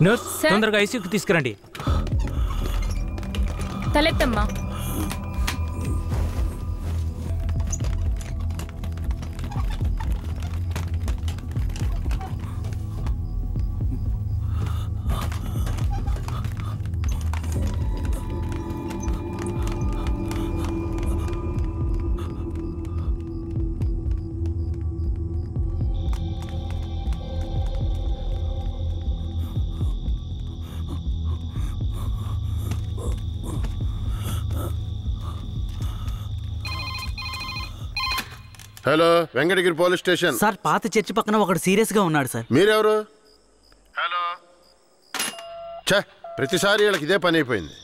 Nurse తొందరగా ఐసీయూకి తీసుకురండి. తలెత్తమ్మా. Hello, Venkatagiri police station sir. పాత చర్చి పక్కన ఒకడు సీరియస్ గా ఉన్నాడు సార్. మీరెవరు? హలో. ఛే, ప్రతిసారి వీళ్ళకి ఇదే పని అయిపోయింది.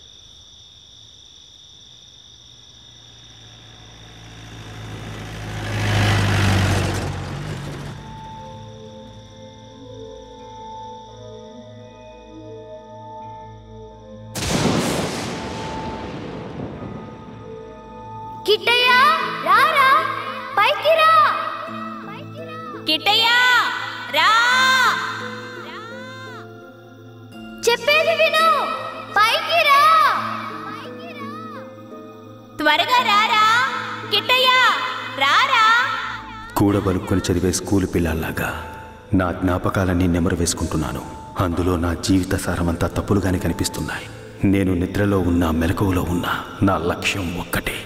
కిట్టయ్య రారా, పైకి రా. కిట్టయ్య రా, చెప్పేది విను, పైకి రా. త్వరగా రారా కిట్టయ్య, రారా. కూడబలుక్కొని చదివే స్కూలు పిల్లల్లాగా నా జ్ఞాపకాలన్నీ నెమరు వేసుకుంటున్నాను. అందులో నా జీవిత సారమంతా తప్పులుగానే కనిపిస్తున్నాయి. నేను నిద్రలో ఉన్నా మెలకువలో ఉన్నా నా లక్ష్యం ఒక్కటే,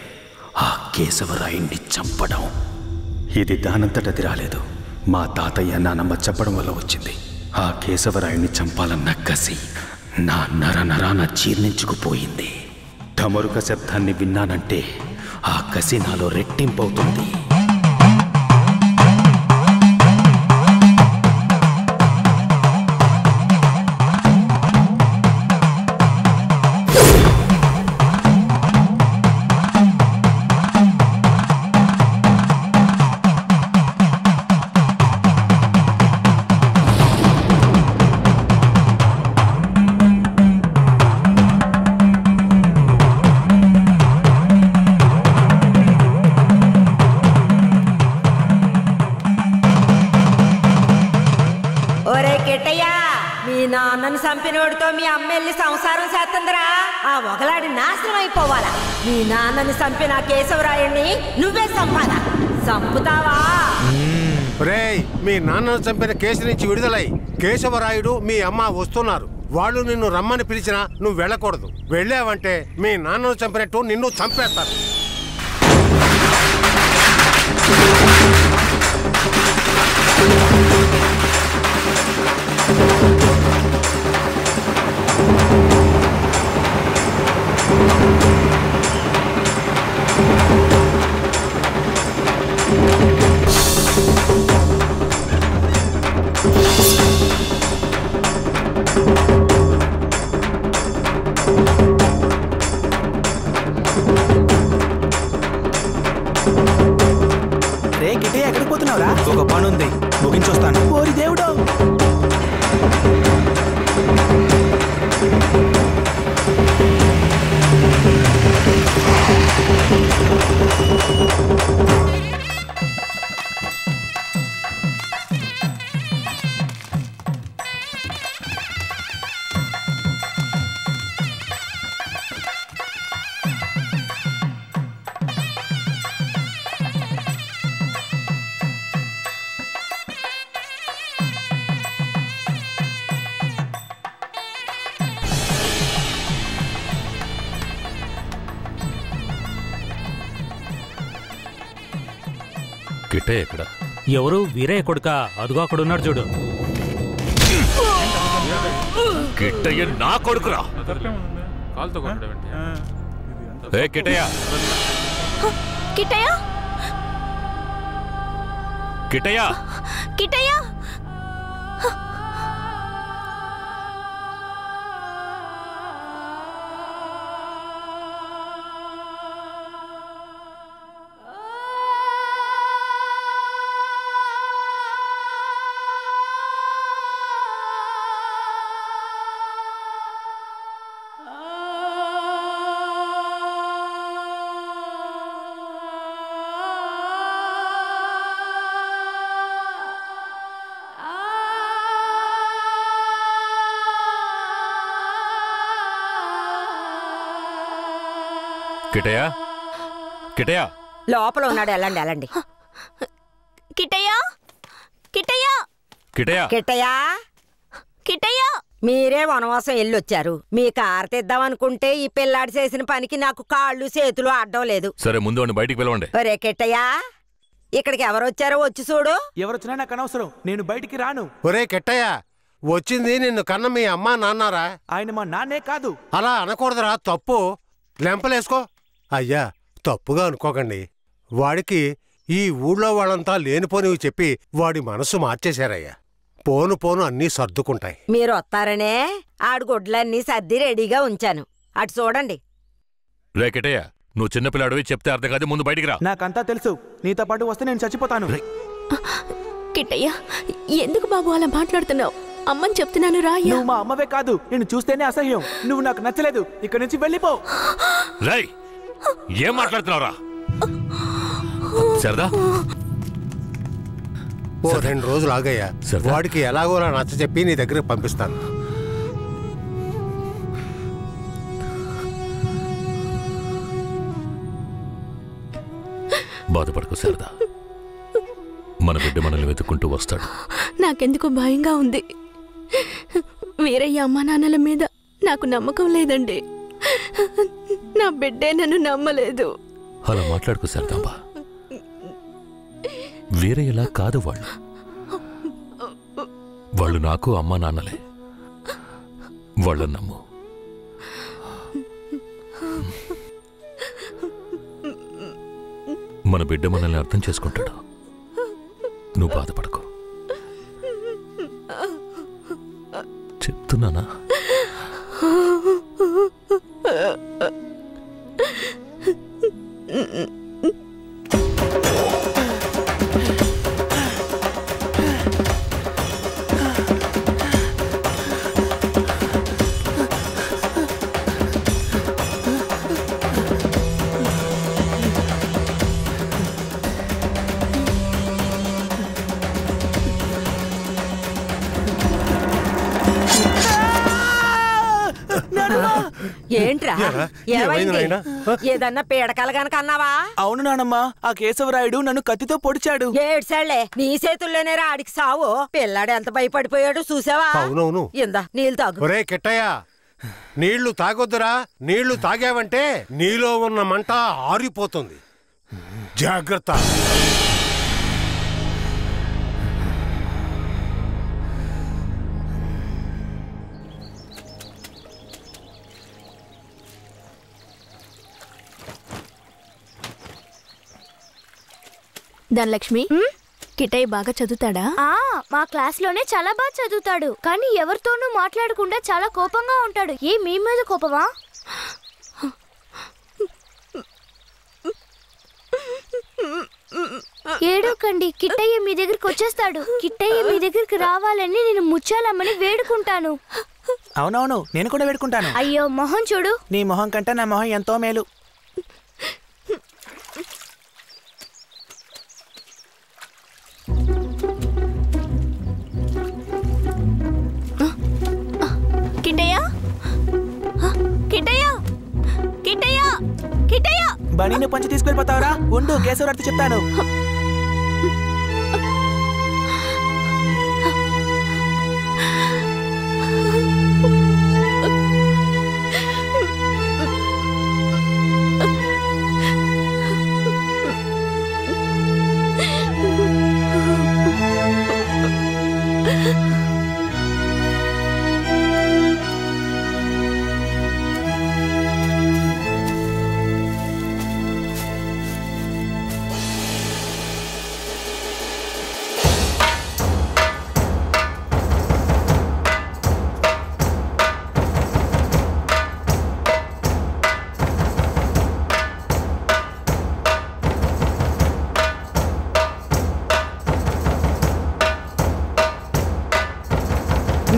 ఆ కేశవరాయుణ్ణి చంపడం. ఇది దానంతటది రాలేదు, మా తాతయ్య నానమ్మ చెప్పడం వల్ల వచ్చింది. ఆ కేశవరాయుణ్ణి చంపాలన్న కసి నా నరనరాన జీర్ణించుకుపోయింది. ఢమరుక శబ్దాన్ని విన్నానంటే ఆ కసి నాలో రెట్టింపవుతుంది. నాన్నని చంపినోడితో మీ అమ్మ వెళ్ళి సంసారం చేస్తుందిరా. ఆ ఒకలాడి నాశనం అయిపోవాలా. మీ నాన్నని చంపిన కేశవరాయుణ్ణి నువ్వే చంపాలా? చంపుతావా? రేయ్, మీ నాన్నను చంపిన కేసు నుంచి విడుదలై కేశవరాయుడు మీ అమ్మ వస్తున్నారు. వాళ్ళు నిన్ను రమ్మని పిలిచినా నువ్వు వెళ్ళకూడదు. వెళ్ళావంటే మీ నాన్నను చంపినట్టు నిన్ను చంపేస్తారు. ఎక్కడికి పోతున్నావురా? ఒక పని ఉంది, ముగించొస్తాను. ఓరి దేవుడు. కిట్టయ్య ఎక్కడ? ఎవరు? వీరయ్య కొడుక? అదుగో అక్కడున్నాడు చూడు. కిట్టయ్య నా కొడుకురా. కిట్టయ్య కిట్టయ్య కిట్టయ్య కిట్టయ్య కిటయా కిటయా లోపల ఉన్నాడు. వెళ్ళండి. కిట్టయ్యా కిట్టయ్యా కిటయా కిట్టయ్యా కిట్టయ్యా మీరే వనవాసం వెళ్ళొచ్చారు. మీ కారు తెద్దామనుకుంటే ఈ పిల్లాడి చేసిన పనికి నాకు కాళ్ళు చేతులు అడ్డం లేదు. సరే ముందు బయటికి పిలవండి. ఒరే కిట్టయ్యా, ఇక్కడికి ఎవరు వచ్చారో వచ్చి చూడు. ఎవరొచ్చినా నాకు అనవసరం, నేను బయటికి రాను. ఒరే కిట్టయ్య, వచ్చింది నిన్ను కన్న మీ అమ్మా నాన్నారా? ఆయన మా నాన్నే కాదు. అలా అనకూడదురా, తప్పు. లెంపలేసుకో. అయ్యా, తప్పుగా అనుకోకండి. వాడికి ఈ ఊళ్ళో వాళ్ళంతా లేనిపోనివి చెప్పి వాడి మనసు మార్చేశారయ్యా. పోను పోను అన్నీ సర్దుకుంటాయి. మీరు వస్తారనే ఆడు గుడ్లన్నీ సర్ది రెడీగా ఉంచాను. అటు చూడండి. రే కిటయా, నువ్వు చిన్నపిల్లాడివి, చెప్తే అర్థం కాదు. ముందు బయటికి రా. నాకంతా తెలుసు. నీతో పాటు వస్తే నేను చచ్చిపోతాను. కిట్టయ్యా, ఎందుకు బాబు అలా మాట్లాడుతున్నావు? అమ్మని చెప్తున్నాను రా. నువ్వు మా అమ్మవే కాదు, నేను చూస్తేనే అసహ్యం. నువ్వు నాకు నచ్చలేదు, ఇక్కడి నుంచి వెళ్ళిపో. రేయ్, ఏం మాట్లాడుతున్నావురా? సరదా ఓ 2 రోజులు ఆగయ్యా. వాడికి ఎలాగోలా నచ్చ చెప్పి నీ దగ్గరకు పంపిస్తాను. బాధపడకు సరదా, మన బిడ్డ మనల్ని వెతుక్కుంటూ వస్తాడు. నాకెందుకు భయంగా ఉంది. వీరయ్య అమ్మా నాన్నల మీద నాకు నమ్మకం లేదండి. నా బిడ్డే నన్ను నమ్మలేదు. అలా మాట్లాడుకో సరదాంబా. వీరయ్యలా కాదు వాళ్ళు నాకు అమ్మా నాన్నలే. వాళ్ళని నమ్ము. మన బిడ్డ మనల్ని అర్థం చేసుకుంటాడు. నువ్వు బాధపడకు, చెప్తున్నానా? ఏంట్రా, ఏమైంది? ఏదన్నా పీడకలు గనక అన్నావా? అవును నానమ్మా, ఆ కేశవరాయుడు నన్ను కత్తితో పొడిచాడు. ఏడ్సాళ్లే, నీ చేతుల్లోనే ఆడికి సావు. పిల్లాడు ఎంత భయపడిపోయాడు చూసావా? అవునవును. ఇందా నీళ్ళు తాగు. ఒరే కిట్టయ్య, నీళ్లు తాగొద్దురా. నీళ్లు తాగావంటే నీలో ఉన్న మంట ఆరిపోతుంది. జాగ్రత్త. ధనలక్ష్మి, కిట్టయ్య బాగా చదువుతాడా? మా క్లాస్ లోనే చాలా బాగా చదువుతాడు. కానీ ఎవరితోనూ మాట్లాడకుండా చాలా కోపంగా ఉంటాడు. మీ మీద కోపమా? ఏడోకండి, కిట్టయ్య మీ దగ్గరికి వచ్చేస్తాడు. కిట్టయ్య మీ దగ్గరికి రావాలని నేను ముచ్చాలమ్మని వేడుకుంటాను. అవునవును, నేను కూడా వేడుకుంటాను. అయ్యో, మొహం చూడు. నీ మొహం కంటే నా మొహం ఎంతో మేలు. కిట్టయ్య, కిట్టయ్య, కిట్టయ్య, కిట్టయ్య. బనీని పంచి తీసుకెళ్ళిపోతావరా? ఉండు, కేశవరాయుడు చెప్తాను.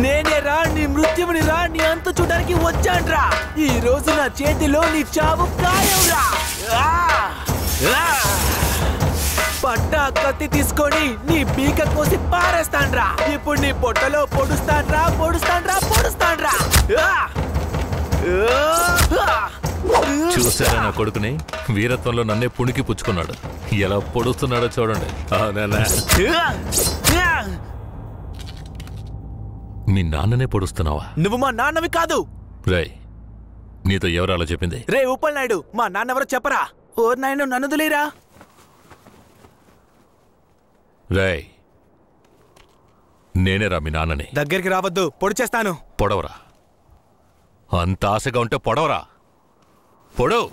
నేనేరా నీ మృత్యువుని రా, నీ అంత చూడడానికి వచ్చాన్రా. ఈ రోజు నా చేతిలో నీ చావు ఖాయంరా. పట్టా కత్తి తీసుకొని నీ పీక కోసి పారేస్తాన్రా. ఇప్పుడు నీ పొట్టలో పొడుస్తాన్రా, పొడుస్తాన్రా, పొడుస్తాన్రా. చూసారా నా కొడుకుని? వీరత్వంలో నన్నే పుణికి పుచ్చుకున్నాడు. ఎలా పొడుస్తున్నాడో చూడండి. మీ నాన్ననే పొడుస్తున్నావా? నువ్వు మా నాన్నవి కాదు. రేయ్, నీతో ఎవరు అలా చెప్పింది? రే ఉప్పల్ నాయుడు, మా నాన్నెవరో చెప్పరా? ఓ నాయన నన్నుదులేరా. రేయ్, నేనేరా మీ నాన్నని. దగ్గరికి రావద్దు, పొడి చేస్తాను. పొడవరా. అంత ఆశగా ఉంటే పొడవరా. పొడవు.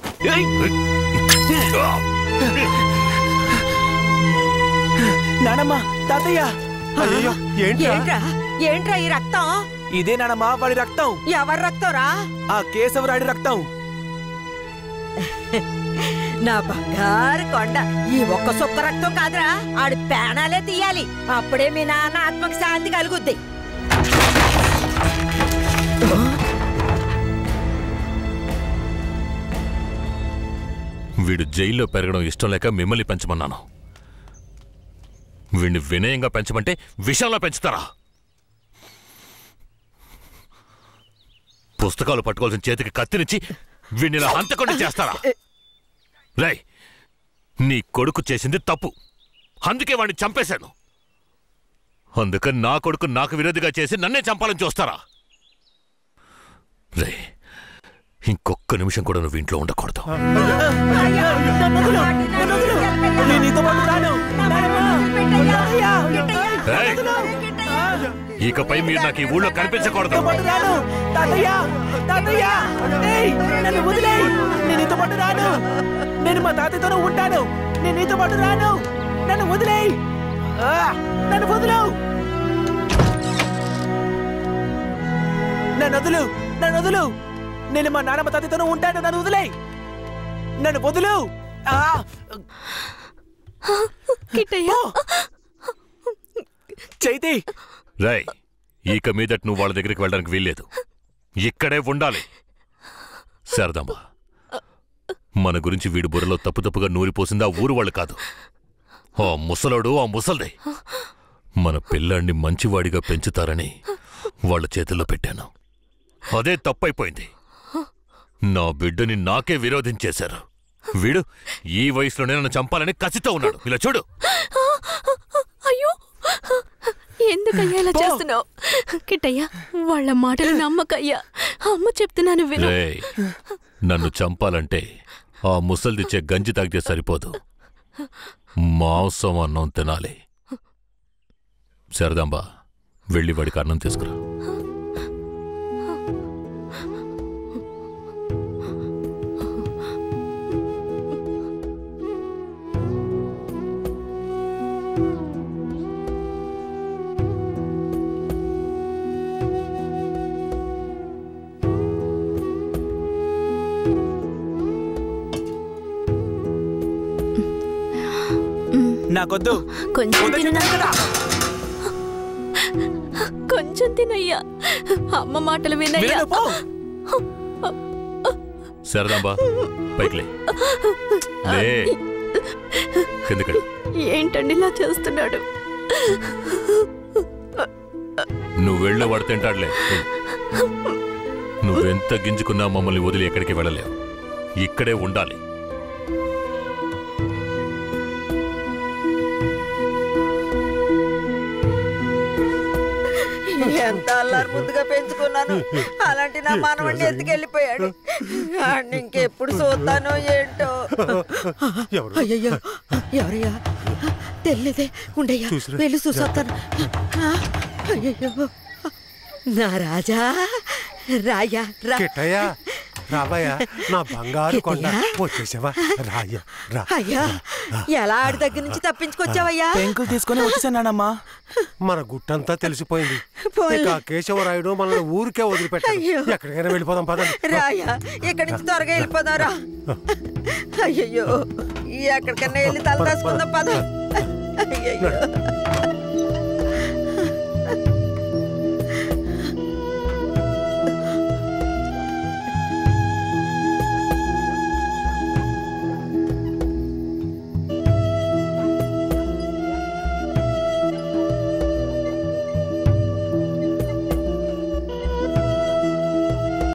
నానమ్మ, తాతయ్య. అయ్యో, ఏంట్రా ఈ రక్తం? ఇదే నానమ్మ, వాడి రక్తం. ఎవరి రక్తంరా? ఆ కేశవరాయుడి రక్తం. నా బంగారు కొండ, ఈ ఒక్క సుక్క రక్తం కాదురా, ఆడి ప్రాణాలే తీయాలి. అప్పుడే మీ నాన్న ఆత్మకి శాంతి కలుగుద్ది. వీడు జైల్లో పెరగడం ఇష్టం లేక మిమ్మల్ని పెంచమన్నాను. వీడిని వినయంగా పెంచమంటే విషంలో పెంచుతారా? పుస్తకాలు పట్టుకోవాల్సిన చేతికి కత్తిరించి వీడిని ఇలా హంతకుండా చేస్తారా? రేయ్, నీ కొడుకు చేసింది తప్పు, అందుకే వాడిని చంపేశాను. అందుకని నా కొడుకు నాకు విరోధిగా చేసి నన్నే చంపాలని చూస్తారా? రే, ఇంకొక్క నిమిషం కూడా నువ్వు ఇంట్లో ఉండకూడదు. ఇకపై మీరు నాకు ఈ ఊళ్ళో కనిపించకూడదు. నేను మా తాతయ్యతోనే ఉంటాను. నేను నీతో పాటు రాను. నన్ను వదిలేయ్. నన్ను వదులు. నన్ను వదులు. నన్ను వదులు. నేను మా నాన్నమ్మ తాతయ్యతోనే ఉంటాను. నన్ను వదిలేయ్. నన్ను వదులు. చైతి. రాయ్, ఇక మీదట నువ్వు వాళ్ళ దగ్గరికి వెళ్ళడానికి వీల్లేదు. ఇక్కడే ఉండాలి. శారదమ్మ, మన గురించి వీడి బుర్రలో తప్పుగా నూరిపోసింది ఆ ఊరు వాళ్ళు కాదు, ఆ ముసలోడు, ఆ ముసల్దే. మన పిల్లాన్ని మంచివాడిగా పెంచుతారని వాళ్ళ చేతుల్లో పెట్టాను. అదే తప్పైపోయింది. నా బిడ్డని నాకే విరోధించేశారు. వీడు ఈ వయసులోనే నన్ను చంపాలని కసితో ఉన్నాడు. ఇలా చూడు. అయ్యో, ఎందుకయ్యా ఇలా చేస్తున్నావు? కిట్టయ్యా, వాళ్ళ మాటలు నమ్మకయ్యా. అమ్మ చెప్తున్నాను విను. నన్ను చంపాలంటే ఆ ముసల్దిచ్చే గంజి తాగితే సరిపోదు, మాంసం అన్నం తినాలి. శారదాంబ, వెళ్ళి వాడికి అన్నం తీసుకురా. నాకొద్దు. కొంచెం తినయ్యా. కొంచెం తినయ్యా. అమ్మ మాటలు వినయ్యా. శారదాంబ, పైకి లే. కిందకి. ఏంటండి ఇలా చేస్తున్నాడు? నువ్వు వెళ్ళు, వాడు తింటాడులే. నువ్వెంత గింజుకున్నా మమ్మల్ని వదిలి ఎక్కడికి వెళ్ళలేవు. ఇక్కడే ఉండాలి. ఎంత అల్లారు ముద్దుగా పెంచుకున్నాను, అలాంటి నా మనవడిని ఎత్తుకెళ్ళిపోయాడు. ఇంకెప్పుడు చూస్తానో ఏంటో. అయ్యయ్యో, ఎవరయ్యా? తెలియదే. ఉండయ్యా, వెళ్ళి చూసొస్తాను. అయ్యయ్యో, నా రాజా, రాయా కిట్టయ్యా, రావయ్యా, నా బంగారు కొండ. వచ్చేసావా? రాయ్యా, రా. అయ్యా, ఎలా ఆడి దగ్గర నుంచి తప్పించుకొచ్చావయ్యా? పెంకులు తీసుకొని వచ్చేసానమ్మా. మన గుట్టంతా తెలిసిపోయింది. ఇక కేశవరాయుడు మనల్ని ఊరికే వదిలిపెట్టాడు. ఎక్కడికైనా వెళ్ళిపోదాం పదండి. రాయా, ఇక్కడి నుంచి త్వరగా వెళ్ళిపోదారా. అయ్యయ్యో, ఎక్కడికైనా వెళ్ళి తల దాచుకుందాం పద. అయ్యయ్యో.